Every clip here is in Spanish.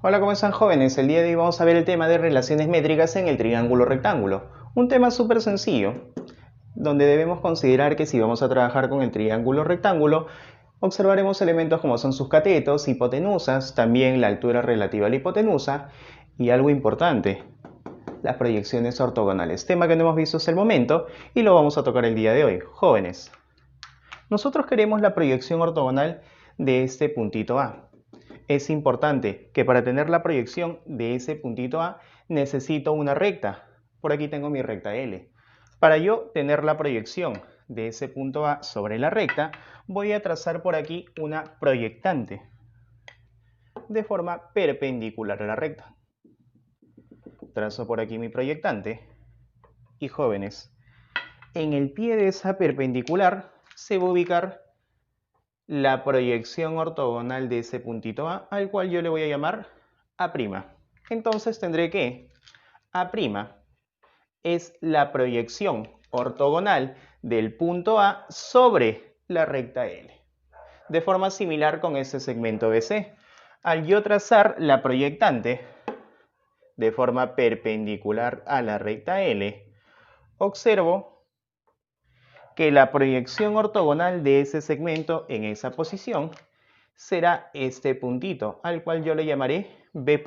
Hola, ¿cómo están jóvenes? El día de hoy vamos a ver el tema de relaciones métricas en el triángulo rectángulo. Un tema súper sencillo, donde debemos considerar que si vamos a trabajar con el triángulo rectángulo, observaremos elementos como son sus catetos, hipotenusas, también la altura relativa a la hipotenusa y algo importante, las proyecciones ortogonales, tema que no hemos visto hasta el momento y lo vamos a tocar el día de hoy. Jóvenes, nosotros queremos la proyección ortogonal de este puntito A. Es importante que para tener la proyección de ese puntito A necesito una recta. Por aquí tengo mi recta L. Para yo tener la proyección de ese punto A sobre la recta, voy a trazar por aquí una proyectante de forma perpendicular a la recta. Trazo por aquí mi proyectante y jóvenes, en el pie de esa perpendicular se va a ubicar la proyección ortogonal de ese puntito A, al cual yo le voy a llamar A'. Entonces tendré que A' es la proyección ortogonal del punto A sobre la recta L. De forma similar con ese segmento BC. Al yo trazar la proyectante de forma perpendicular a la recta L, observo que la proyección ortogonal de ese segmento en esa posición será este puntito, al cual yo le llamaré B'.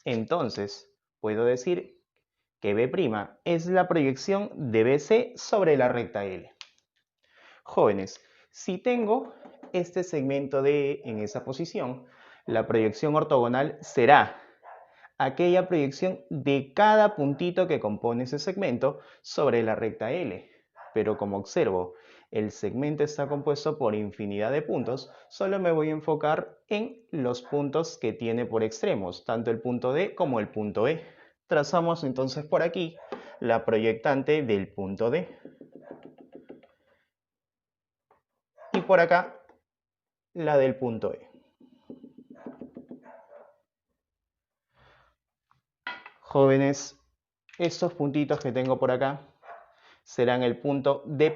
Entonces, puedo decir que B' es la proyección de BC sobre la recta L. Jóvenes, si tengo este segmento de en esa posición, la proyección ortogonal será aquella proyección de cada puntito que compone ese segmento sobre la recta L. Pero como observo, el segmento está compuesto por infinidad de puntos, solo me voy a enfocar en los puntos que tiene por extremos, tanto el punto D como el punto E. Trazamos entonces por aquí la proyectante del punto D. Y por acá la del punto E. Jóvenes, estos puntitos que tengo por acá serán el punto D'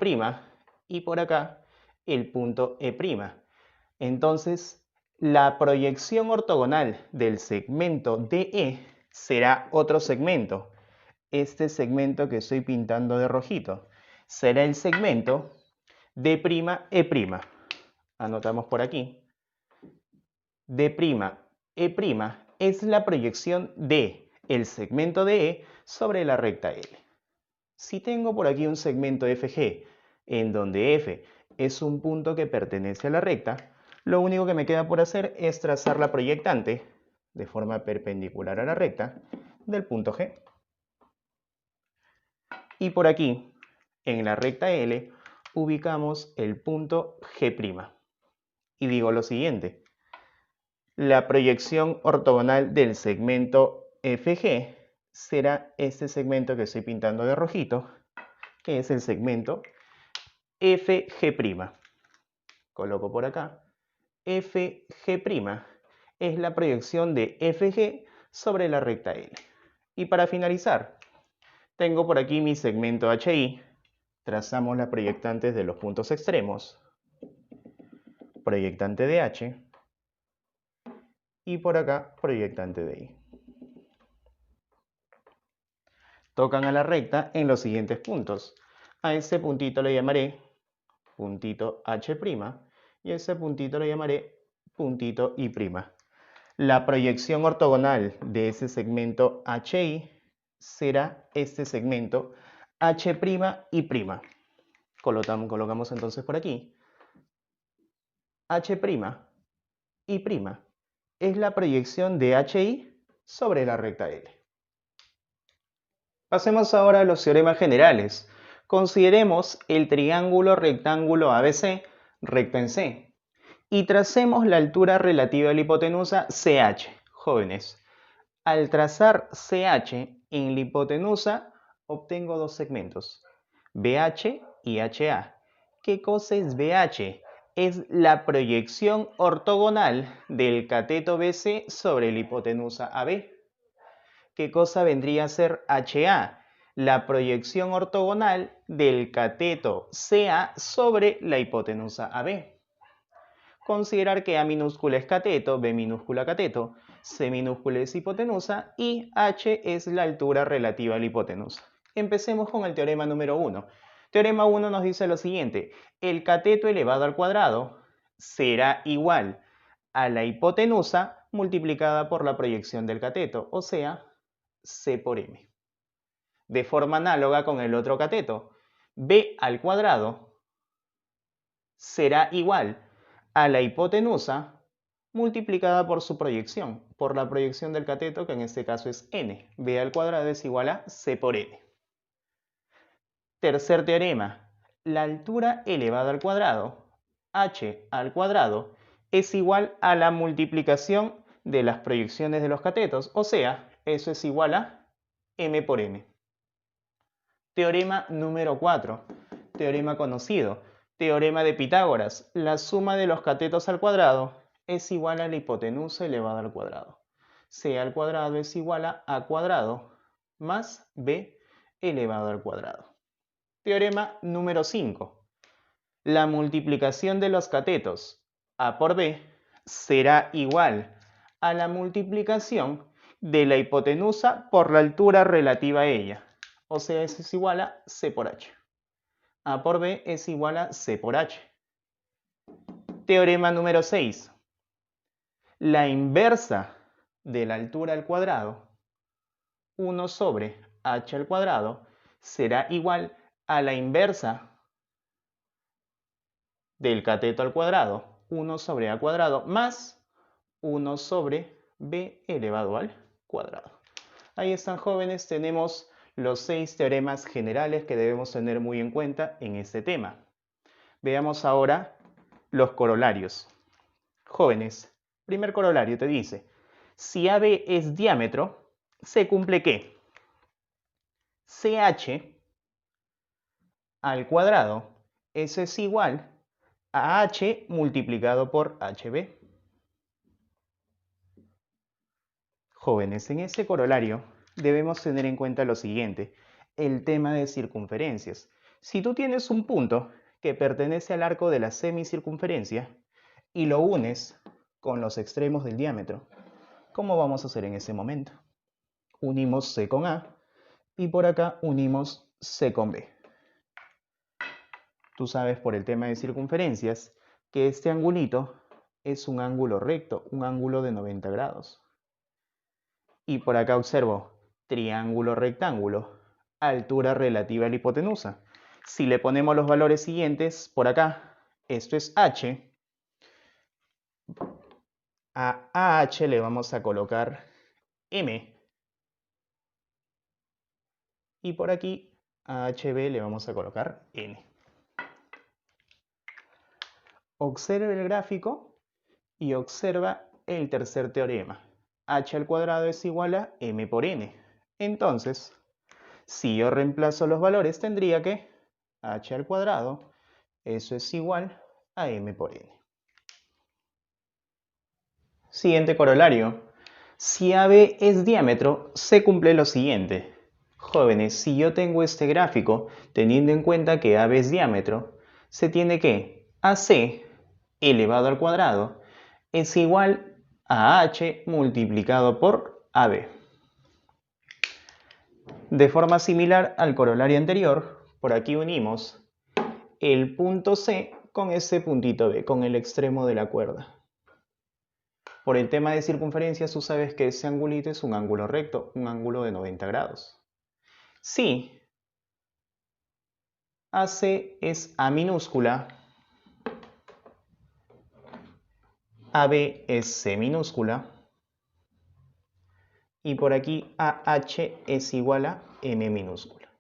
y por acá el punto E'. Entonces, la proyección ortogonal del segmento DE será otro segmento. Este segmento que estoy pintando de rojito será el segmento D'E'. Anotamos por aquí. D'E' es la proyección de el segmento DE sobre la recta L. Si tengo por aquí un segmento FG, en donde F es un punto que pertenece a la recta, lo único que me queda por hacer es trazar la proyectante de forma perpendicular a la recta del punto G. Y por aquí, en la recta L, ubicamos el punto G'. Y digo lo siguiente, la proyección ortogonal del segmento FG será este segmento que estoy pintando de rojito, que es el segmento FG'. Coloco por acá. FG' es la proyección de FG sobre la recta L. Y para finalizar, tengo por aquí mi segmento HI. Trazamos las proyectantes de los puntos extremos. Proyectante de H. Y por acá, proyectante de I. Tocan a la recta en los siguientes puntos. A ese puntito le llamaré puntito H' y a ese puntito le llamaré puntito I'. La proyección ortogonal de ese segmento HI será este segmento H' I'. Colocamos entonces por aquí. H' I' es la proyección de HI sobre la recta L. Pasemos ahora a los teoremas generales. Consideremos el triángulo rectángulo ABC recto en C y tracemos la altura relativa a la hipotenusa CH. Jóvenes, al trazar CH en la hipotenusa obtengo dos segmentos, BH y HA. ¿Qué cosa es BH? Es la proyección ortogonal del cateto BC sobre la hipotenusa AB. ¿Qué cosa vendría a ser HA? La proyección ortogonal del cateto CA sobre la hipotenusa AB. considerar que A minúscula es cateto, B minúscula cateto, C minúscula es hipotenusa y H es la altura relativa a la hipotenusa. Empecemos con el teorema número 1. Teorema 1 nos dice lo siguiente: el cateto elevado al cuadrado será igual a la hipotenusa multiplicada por la proyección del cateto, o sea, C por M. De forma análoga con el otro cateto, B al cuadrado será igual a la hipotenusa multiplicada por su proyección, por la proyección del cateto, que en este caso es n. B al cuadrado es igual a C por n. Tercer teorema: la altura elevada al cuadrado, h al cuadrado, es igual a la multiplicación de las proyecciones de los catetos, o sea, eso es igual a m por n. Teorema número 4, teorema conocido, teorema de Pitágoras: la suma de los catetos al cuadrado es igual a la hipotenusa elevada al cuadrado. C al cuadrado es igual a A cuadrado más B elevado al cuadrado. Teorema número 5. La multiplicación de los catetos A por B será igual a la multiplicación de la hipotenusa por la altura relativa a ella. O sea, eso es igual a C por H. A por B es igual a C por H. Teorema número 6. La inversa de la altura al cuadrado, 1 sobre H al cuadrado, será igual a la inversa del cateto al cuadrado, 1 sobre A cuadrado, más 1 sobre B elevado al cuadrado. Ahí están, jóvenes, tenemos los 6 teoremas generales que debemos tener muy en cuenta en este tema. Veamos ahora los corolarios. Jóvenes, primer corolario te dice: si AB es diámetro, se cumple que CH al cuadrado, eso es igual a H multiplicado por HB. Jóvenes, en este corolario debemos tener en cuenta lo siguiente: el tema de circunferencias. Si tú tienes un punto que pertenece al arco de la semicircunferencia y lo unes con los extremos del diámetro, ¿cómo vamos a hacer en ese momento? Unimos C con A y por acá unimos C con B. Tú sabes por el tema de circunferencias que este angulito es un ángulo recto, un ángulo de 90 grados. Y por acá observo triángulo rectángulo, altura relativa a la hipotenusa. Si le ponemos los valores siguientes por acá, esto es H. A AH le vamos a colocar M. Y por aquí a HB le vamos a colocar N. Observa el gráfico y observa el tercer teorema. H al cuadrado es igual a M por N. Entonces, si yo reemplazo los valores, tendría que H al cuadrado, eso es igual a M por N. Siguiente corolario. Si AB es diámetro, se cumple lo siguiente. Jóvenes, si yo tengo este gráfico, teniendo en cuenta que AB es diámetro, se tiene que AC elevado al cuadrado es igual a H multiplicado por AB. De forma similar al corolario anterior, por aquí unimos el punto C con ese puntito B, con el extremo de la cuerda. Por el tema de circunferencias, tú sabes que ese angulito es un ángulo recto, un ángulo de 90 grados. Si AC es A minúscula, AB es C minúscula, y por aquí AH es igual a M minúscula.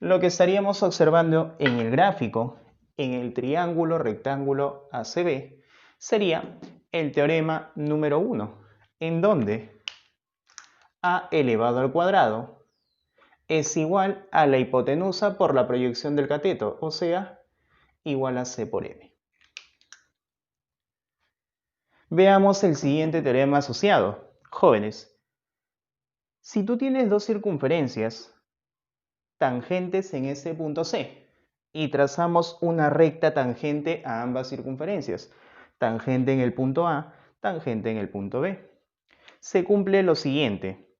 Lo que estaríamos observando en el gráfico, en el triángulo rectángulo ACB, sería el teorema número 1, en donde A elevado al cuadrado es igual a la hipotenusa por la proyección del cateto, o sea, igual a C por M. Veamos el siguiente teorema asociado. Jóvenes, si tú tienes dos circunferencias tangentes en ese punto C, y trazamos una recta tangente a ambas circunferencias. Tangente en el punto A, tangente en el punto B. Se cumple lo siguiente.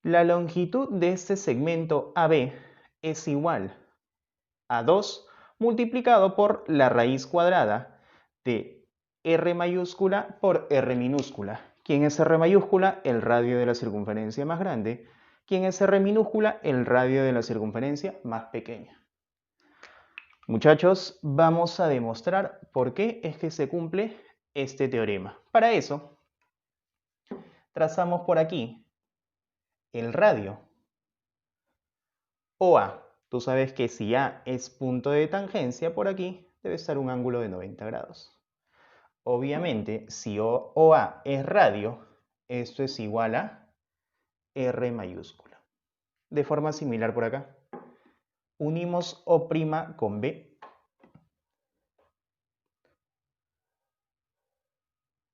La longitud de este segmento AB es igual a 2 multiplicado por la raíz cuadrada de R mayúscula por R minúscula. ¿Quién es R mayúscula? El radio de la circunferencia más grande. ¿Quién es R minúscula? El radio de la circunferencia más pequeña. Muchachos, vamos a demostrar por qué es que se cumple este teorema. Para eso, trazamos por aquí el radio OA. Tú sabes que si A es punto de tangencia, por aquí debe estar un ángulo de 90 grados. Obviamente, si OA es radio, esto es igual a R mayúscula. De forma similar por acá. Unimos O' con B.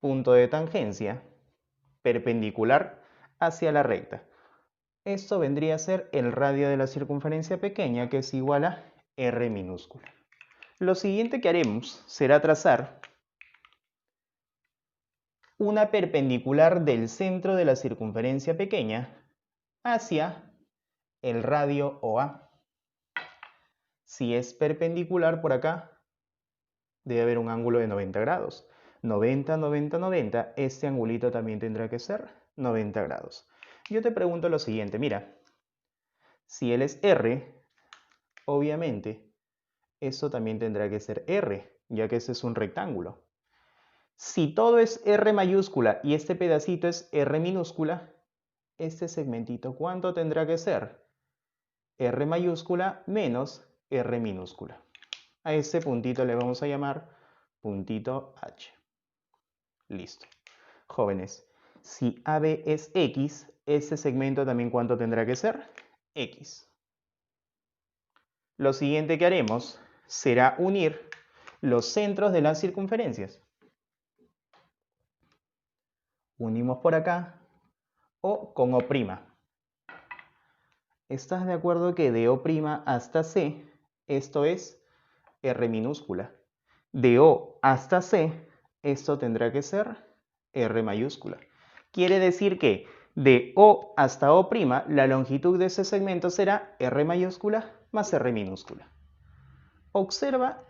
Punto de tangencia perpendicular hacia la recta. Esto vendría a ser el radio de la circunferencia pequeña, que es igual a R minúscula. Lo siguiente que haremos será trazar una perpendicular del centro de la circunferencia pequeña hacia el radio OA. Si es perpendicular por acá, debe haber un ángulo de 90 grados. 90, 90, 90, este angulito también tendrá que ser 90 grados. Yo te pregunto lo siguiente, mira, si él es R, obviamente, eso también tendrá que ser R, ya que ese es un rectángulo. Si todo es R mayúscula y este pedacito es R minúscula, este segmentito, ¿cuánto tendrá que ser? R mayúscula menos R minúscula. A ese puntito le vamos a llamar puntito H. Listo. Jóvenes, si AB es X, este segmento también ¿cuánto tendrá que ser? X. Lo siguiente que haremos será unir los centros de las circunferencias. Unimos por acá O con O'. ¿Estás de acuerdo que de O' hasta C, esto es R minúscula? De O hasta C, esto tendrá que ser R mayúscula. Quiere decir que de O hasta O', la longitud de ese segmento será R mayúscula más R minúscula. Observa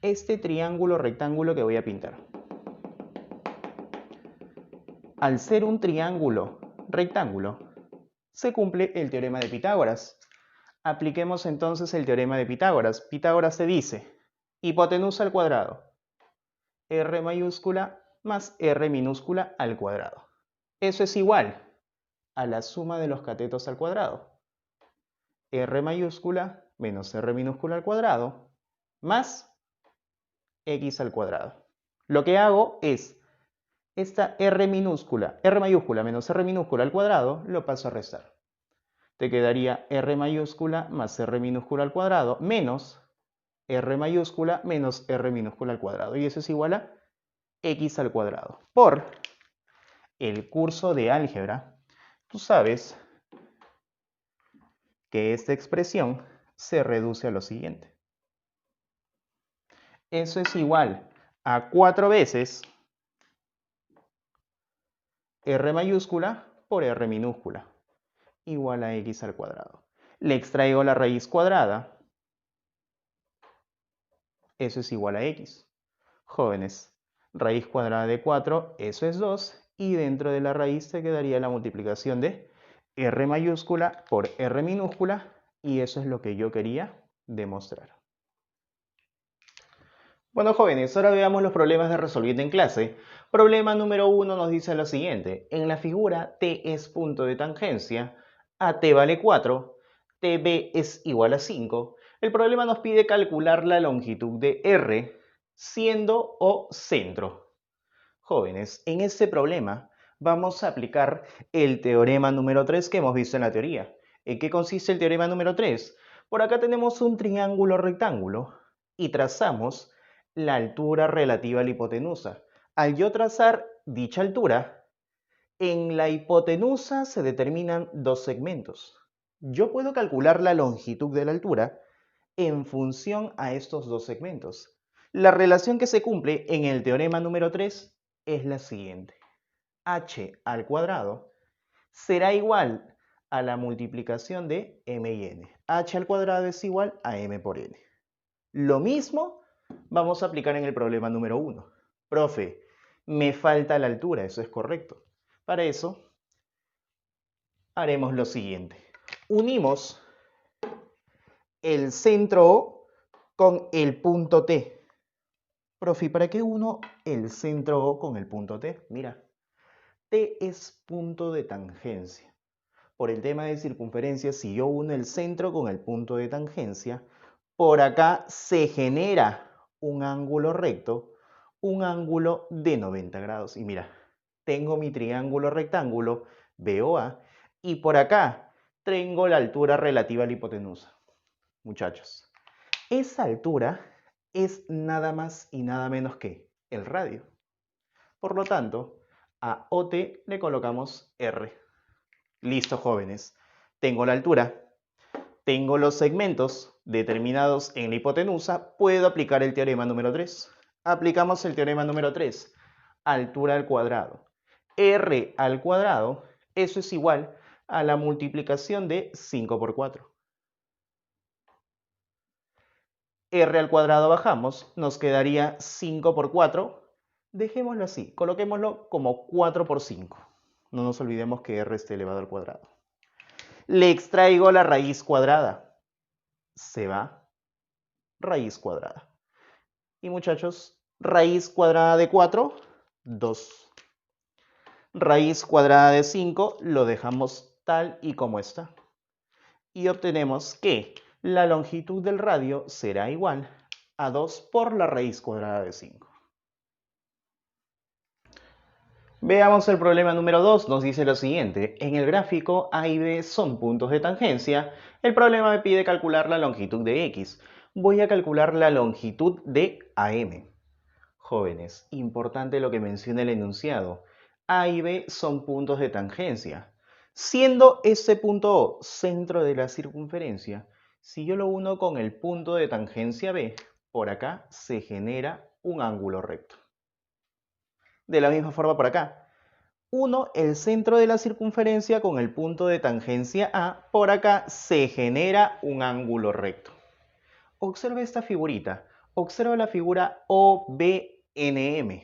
este triángulo rectángulo que voy a pintar. Al ser un triángulo rectángulo, se cumple el teorema de Pitágoras. Apliquemos entonces el teorema de Pitágoras. Pitágoras te dice, hipotenusa al cuadrado, R mayúscula más R minúscula al cuadrado. Eso es igual a la suma de los catetos al cuadrado. R mayúscula menos R minúscula al cuadrado más X al cuadrado. Lo que hago es, esta R mayúscula menos R minúscula al cuadrado, lo paso a restar. Te quedaría R mayúscula más R minúscula al cuadrado menos R mayúscula menos R minúscula al cuadrado. Y eso es igual a X al cuadrado. Por el curso de álgebra, tú sabes que esta expresión se reduce a lo siguiente. Eso es igual a 4 veces R mayúscula por R minúscula, igual a X al cuadrado. Le extraigo la raíz cuadrada. Eso es igual a X. Jóvenes, raíz cuadrada de 4, eso es 2. Y dentro de la raíz te quedaría la multiplicación de R mayúscula por R minúscula. Y eso es lo que yo quería demostrar. Bueno, jóvenes, ahora veamos los problemas de resolviendo en clase. Problema número 1 nos dice lo siguiente. En la figura T es punto de tangencia, AT vale 4, TB es igual a 5. El problema nos pide calcular la longitud de R, siendo O centro. Jóvenes, en este problema vamos a aplicar el teorema número 3 que hemos visto en la teoría. ¿En qué consiste el teorema número 3? Por acá tenemos un triángulo rectángulo y trazamos la altura relativa a la hipotenusa. Al yo trazar dicha altura, en la hipotenusa se determinan dos segmentos. Yo puedo calcular la longitud de la altura en función a estos dos segmentos. La relación que se cumple en el teorema número 3 es la siguiente. H al cuadrado será igual a la multiplicación de m y n. H al cuadrado es igual a m por n. Lo mismo vamos a aplicar en el problema número 1. Profe, me falta la altura, eso es correcto. Para eso haremos lo siguiente. Unimos el centro O con el punto T. Profe, ¿para qué uno el centro O con el punto T? Mira, T es punto de tangencia. Por el tema de circunferencia, si yo uno el centro con el punto de tangencia, por acá se genera un ángulo recto, un ángulo de 90 grados. Y mira, tengo mi triángulo rectángulo BOA y por acá tengo la altura relativa a la hipotenusa. Muchachos, esa altura es nada más y nada menos que el radio. Por lo tanto, a OT le colocamos R. Listo, jóvenes. Tengo la altura, tengo los segmentos determinados en la hipotenusa, puedo aplicar el teorema número 3. Aplicamos el teorema número 3. Altura al cuadrado. R al cuadrado, eso es igual a la multiplicación de 5 por 4. R al cuadrado bajamos, nos quedaría 5 por 4. Dejémoslo así, coloquémoslo como 4 por 5. No nos olvidemos que R está elevado al cuadrado. Le extraigo la raíz cuadrada. Se va raíz cuadrada. Y muchachos, raíz cuadrada de 4, 2. Raíz cuadrada de 5 lo dejamos tal y como está. Y obtenemos que la longitud del radio será igual a 2 por la raíz cuadrada de 5. Veamos el problema número 2, nos dice lo siguiente. En el gráfico A y B son puntos de tangencia. El problema me pide calcular la longitud de X. Voy a calcular la longitud de AM. Jóvenes, importante lo que menciona el enunciado. A y B son puntos de tangencia. Siendo ese punto O centro de la circunferencia, si yo lo uno con el punto de tangencia B, por acá se genera un ángulo recto. De la misma forma por acá. Uno el centro de la circunferencia con el punto de tangencia A, por acá se genera un ángulo recto. Observa esta figurita. Observa la figura OBNM.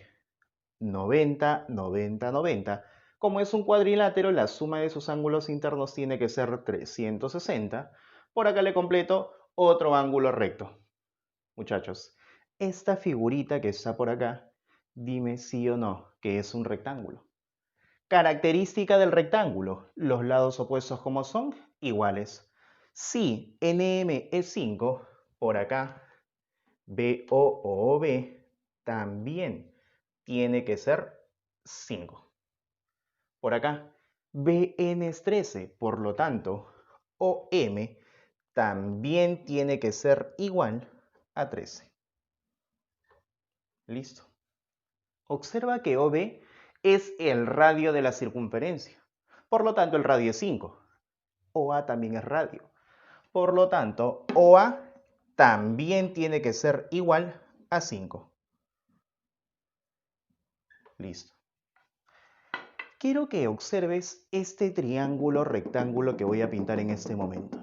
90, 90, 90. Como es un cuadrilátero, la suma de sus ángulos internos tiene que ser 360. Por acá le completo otro ángulo recto. Muchachos, esta figurita que está por acá, dime sí o no que es un rectángulo. Característica del rectángulo, los lados opuestos como son iguales. Si NM es 5, por acá BO o OB también tiene que ser 5. Por acá BN es 13, por lo tanto OM también tiene que ser igual a 13. Listo. Observa que OB es el radio de la circunferencia. Por lo tanto, el radio es 5. OA también es radio. Por lo tanto, OA también tiene que ser igual a 5. Listo. Quiero que observes este triángulo rectángulo que voy a pintar en este momento.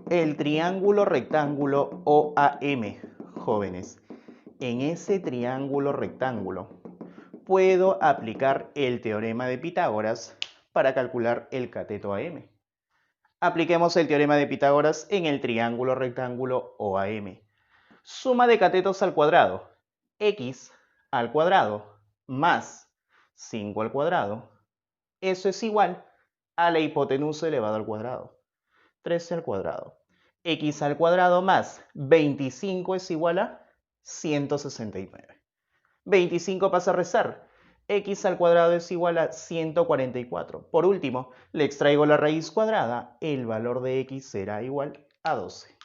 El triángulo rectángulo OAM, jóvenes. En ese triángulo rectángulo puedo aplicar el teorema de Pitágoras para calcular el cateto AM. Apliquemos el teorema de Pitágoras en el triángulo rectángulo OAM. Suma de catetos al cuadrado, x al cuadrado más 5 al cuadrado, eso es igual a la hipotenusa elevado al cuadrado, 13 al cuadrado. X al cuadrado más 25 es igual a 169. 25 pasa a restar. X al cuadrado es igual a 144. Por último, le extraigo la raíz cuadrada. El valor de X será igual a 12.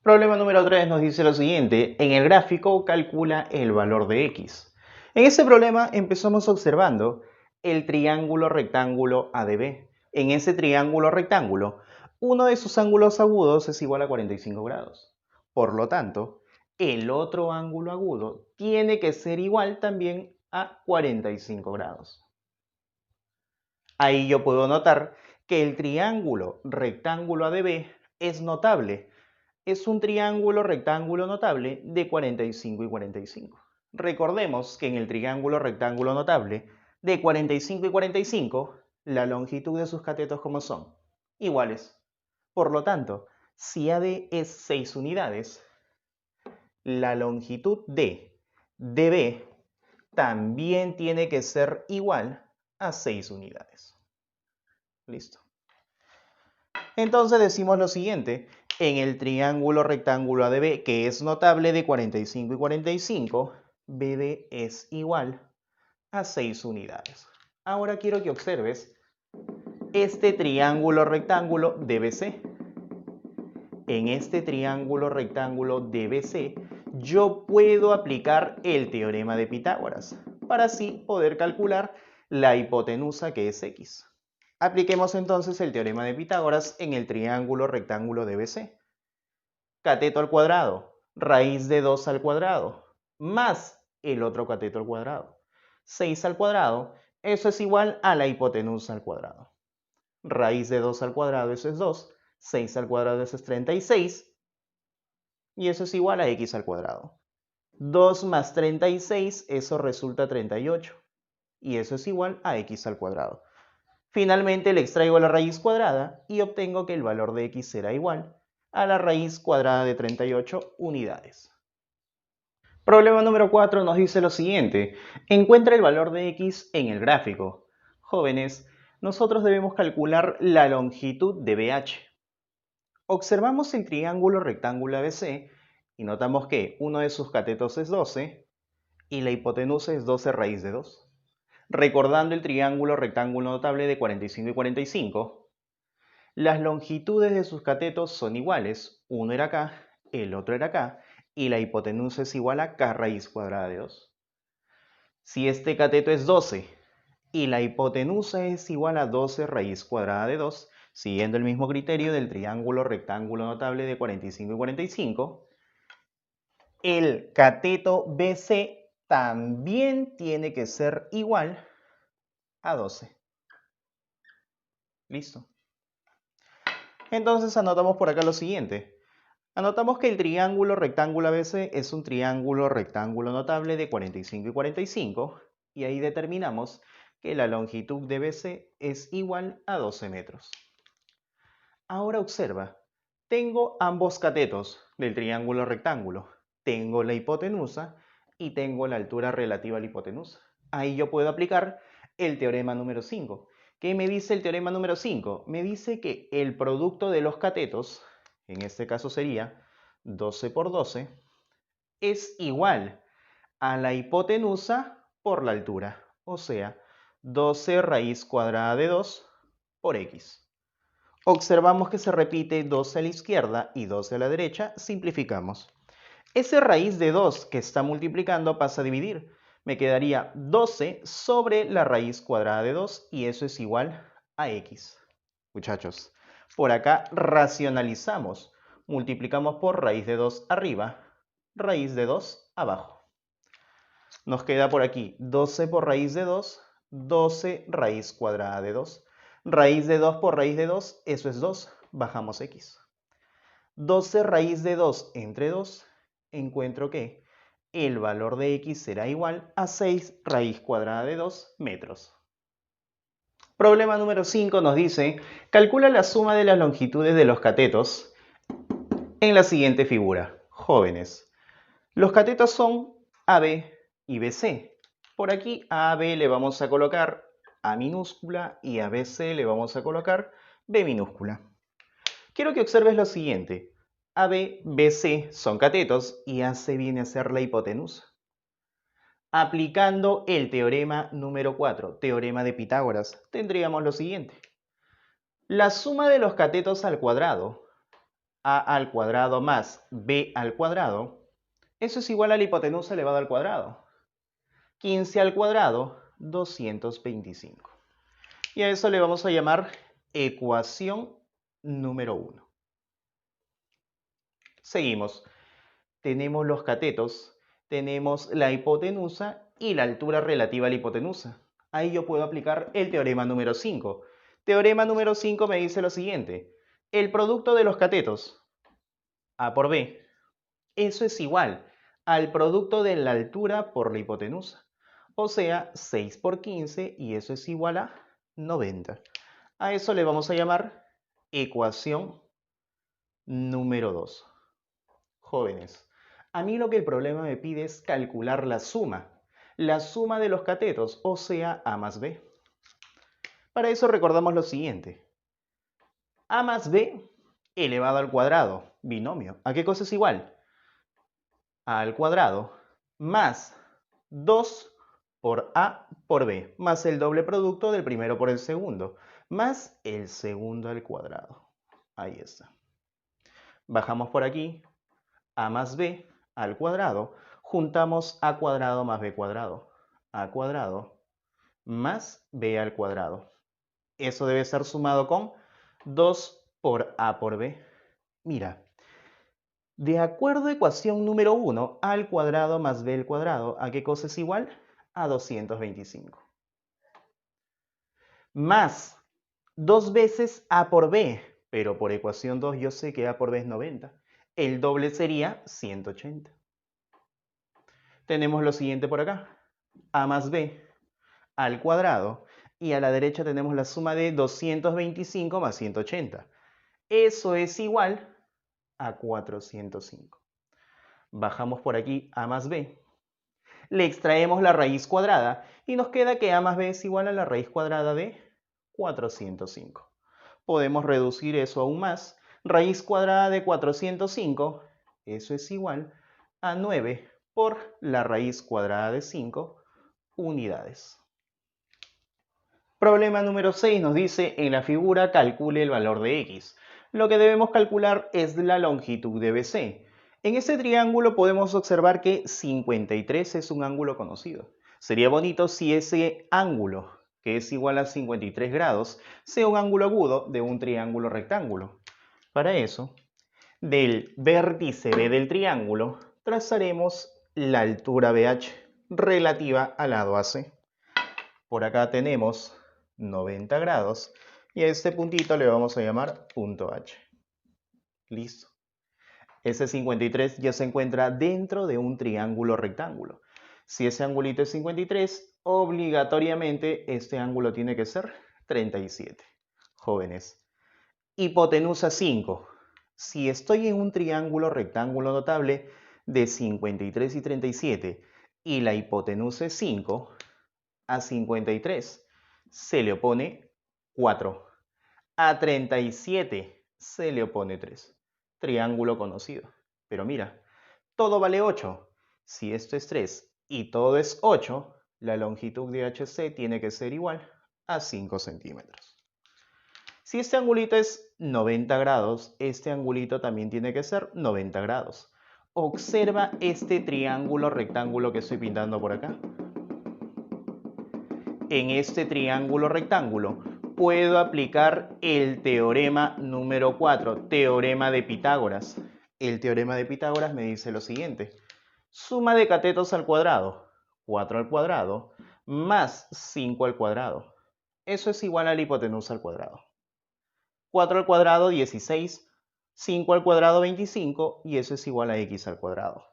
Problema número 3 nos dice lo siguiente. En el gráfico calcula el valor de X. En este problema empezamos observando el triángulo rectángulo ADB. En ese triángulo rectángulo uno de sus ángulos agudos es igual a 45 grados. Por lo tanto, el otro ángulo agudo tiene que ser igual también a 45 grados. Ahí yo puedo notar que el triángulo rectángulo ADB es notable. Es un triángulo rectángulo notable de 45 y 45. Recordemos que en el triángulo rectángulo notable de 45 y 45, la longitud de sus catetos como son iguales. Por lo tanto, si AD es 6 unidades, la longitud de DB también tiene que ser igual a 6 unidades. Listo. Entonces decimos lo siguiente. En el triángulo rectángulo ADB, que es notable de 45 y 45, BD es igual a 6 unidades. Ahora quiero que observes este triángulo rectángulo DBC. En este triángulo rectángulo DBC, yo puedo aplicar el teorema de Pitágoras para así poder calcular la hipotenusa que es X. Apliquemos entonces el teorema de Pitágoras en el triángulo rectángulo DBC. Cateto al cuadrado, raíz de 2 al cuadrado, más el otro cateto al cuadrado. 6 al cuadrado, eso es igual a la hipotenusa al cuadrado. Raíz de 2 al cuadrado, eso es 2. 6 al cuadrado, eso es 36. Y eso es igual a x al cuadrado. 2 más 36, eso resulta 38. Y eso es igual a x al cuadrado. Finalmente le extraigo la raíz cuadrada y obtengo que el valor de x será igual a la raíz cuadrada de 38 unidades. Problema número 4 nos dice lo siguiente. Encuentra el valor de x en el gráfico. Jóvenes, nosotros debemos calcular la longitud de BH. Observamos el triángulo rectángulo ABC y notamos que uno de sus catetos es 12 y la hipotenusa es 12 raíz de 2. Recordando el triángulo rectángulo notable de 45 y 45, las longitudes de sus catetos son iguales. Uno era acá, el otro era acá, y la hipotenusa es igual a k raíz cuadrada de 2. Si este cateto es 12 y la hipotenusa es igual a 12 raíz cuadrada de 2, siguiendo el mismo criterio del triángulo rectángulo notable de 45 y 45, el cateto BC también tiene que ser igual a 12. Listo. Entonces anotamos por acá lo siguiente. Anotamos que el triángulo rectángulo ABC es un triángulo rectángulo notable de 45 y 45 y ahí determinamos que la longitud de BC es igual a 12 metros. Ahora observa, tengo ambos catetos del triángulo rectángulo. Tengo la hipotenusa y tengo la altura relativa a la hipotenusa. Ahí yo puedo aplicar el teorema número 5. ¿Qué me dice el teorema número 5? Me dice que el producto de los catetos, en este caso sería 12 por 12, es igual a la hipotenusa por la altura. O sea, 12 raíz cuadrada de 2 por x. Observamos que se repite 12 a la izquierda y 12 a la derecha, simplificamos. Ese raíz de 2 que está multiplicando pasa a dividir. Me quedaría 12 sobre la raíz cuadrada de 2 y eso es igual a x. Muchachos, por acá racionalizamos. Multiplicamos por raíz de 2 arriba, raíz de 2 abajo. Nos queda por aquí 12 por raíz de 2, 12 raíz cuadrada de 2. Raíz de 2 por raíz de 2, eso es 2, bajamos x. 12 raíz de 2 entre 2, encuentro que el valor de x será igual a 6 raíz cuadrada de 2 metros. Problema número 5 nos dice, calcula la suma de las longitudes de los catetos en la siguiente figura. Jóvenes, los catetos son AB y BC. Por aquí a AB le vamos a colocar A minúscula y a BC le vamos a colocar B minúscula. Quiero que observes lo siguiente. AB, BC son catetos y AC viene a ser la hipotenusa. Aplicando el teorema número 4, teorema de Pitágoras, tendríamos lo siguiente. La suma de los catetos al cuadrado, A al cuadrado más B al cuadrado, eso es igual a la hipotenusa elevado al cuadrado. 15 al cuadrado, 225. Y a eso le vamos a llamar ecuación número 1. Seguimos. Tenemos los catetos, tenemos la hipotenusa y la altura relativa a la hipotenusa. Ahí yo puedo aplicar el teorema número 5. Teorema número 5 me dice lo siguiente. El producto de los catetos, A por B, eso es igual al producto de la altura por la hipotenusa. O sea, 6 por 15 y eso es igual a 90. A eso le vamos a llamar ecuación número 2. Jóvenes, a mí lo que el problema me pide es calcular la suma de los catetos, o sea, A más B. Para eso recordamos lo siguiente. A más B elevado al cuadrado, binomio. ¿A qué cosa es igual? A al cuadrado más 2 por A por B, más el doble producto del primero por el segundo, más el segundo al cuadrado. Ahí está. Bajamos por aquí. A más B al cuadrado, juntamos A cuadrado más B cuadrado. A cuadrado más B al cuadrado. Eso debe ser sumado con 2 por A por B. Mira, de acuerdo a ecuación número 1, A al cuadrado más B al cuadrado, ¿a qué cosa es igual? A 225. Más 2 veces A por B, pero por ecuación 2 yo sé que A por B es 90. El doble sería 180. Tenemos lo siguiente por acá. A más B al cuadrado. Y a la derecha tenemos la suma de 225 más 180. Eso es igual a 405. Bajamos por aquí A más B. Le extraemos la raíz cuadrada y nos queda que A más B es igual a la raíz cuadrada de 405. Podemos reducir eso aún más. Raíz cuadrada de 405, eso es igual a 9 por la raíz cuadrada de 5 unidades. Problema número 6 nos dice, en la figura calcule el valor de x. Lo que debemos calcular es la longitud de BC. En este triángulo podemos observar que 53 es un ángulo conocido. Sería bonito si ese ángulo, que es igual a 53 grados, sea un ángulo agudo de un triángulo rectángulo. Para eso, del vértice B del triángulo, trazaremos la altura BH relativa al lado AC. Por acá tenemos 90 grados y a este puntito le vamos a llamar punto H. Listo. Ese 53 ya se encuentra dentro de un triángulo rectángulo. Si ese angulito es 53, obligatoriamente este ángulo tiene que ser 37. Jóvenes. Hipotenusa 5. Si estoy en un triángulo rectángulo notable de 53 y 37 y la hipotenusa es 5, a 53 se le opone 4. A 37 se le opone 3. Triángulo conocido. Pero mira, todo vale 8. Si esto es 3 y todo es 8, la longitud de HC tiene que ser igual a 5 centímetros. Si este angulito es 90 grados, este angulito también tiene que ser 90 grados. Observa este triángulo rectángulo que estoy pintando por acá. En este triángulo rectángulo puedo aplicar el teorema número 4, teorema de Pitágoras. El teorema de Pitágoras me dice lo siguiente. Suma de catetos al cuadrado, 4 al cuadrado, más 5 al cuadrado. Eso es igual a la hipotenusa al cuadrado. 4 al cuadrado, 16. 5 al cuadrado, 25. Y eso es igual a x al cuadrado.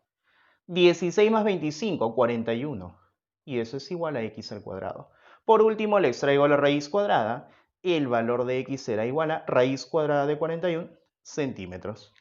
16 más 25, 41. Y eso es igual a x al cuadrado. Por último, le extraigo la raíz cuadrada. El valor de x será igual a raíz cuadrada de 41 centímetros.